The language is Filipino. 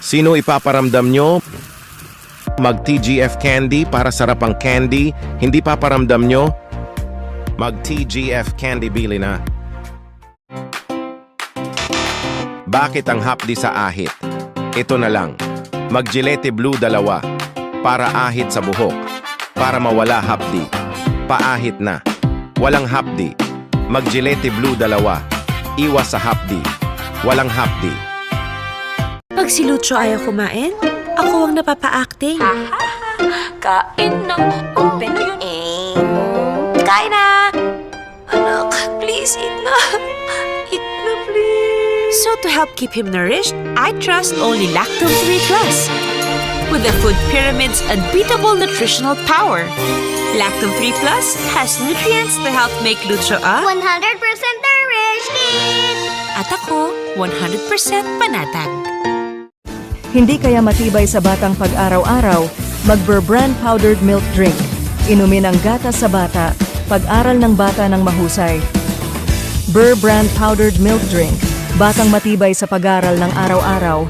Sino ipaparamdam nyo? Mag-TGF candy para sarap ang candy. Hindi paparamdam nyo? Mag-TGF candy, bili na. Bakit ang hapdi sa ahit? Ito na lang. Mag-Gillette Blue 2 para ahit sa buhok. Para mawala hapdi. Paahit na. Walang hapdi. Mag-Gillette Blue 2. Iwas sa hapdi. Walang hapdi. Pag si Lucho ayaw kumain, ako ang napapa-acting. Kain na. Open na yun. Kain na! Anak, please, eat na. Eat na, please. So to help keep him nourished, I trust only Lactome 3 Plus. With the food pyramid's unbeatable nutritional power. Lactome 3 Plus has nutrients to help make Lucho a 100% nourished kid! at ako 100% panatag. Hindi kaya matibay sa batang pag-araw-araw, mag-Burr Brand Powdered Milk Drink. Inumin ang gatas sa bata, pag-aral ng bata ng mahusay. Burr Brand Powdered Milk Drink, batang matibay sa pag-aral ng araw-araw,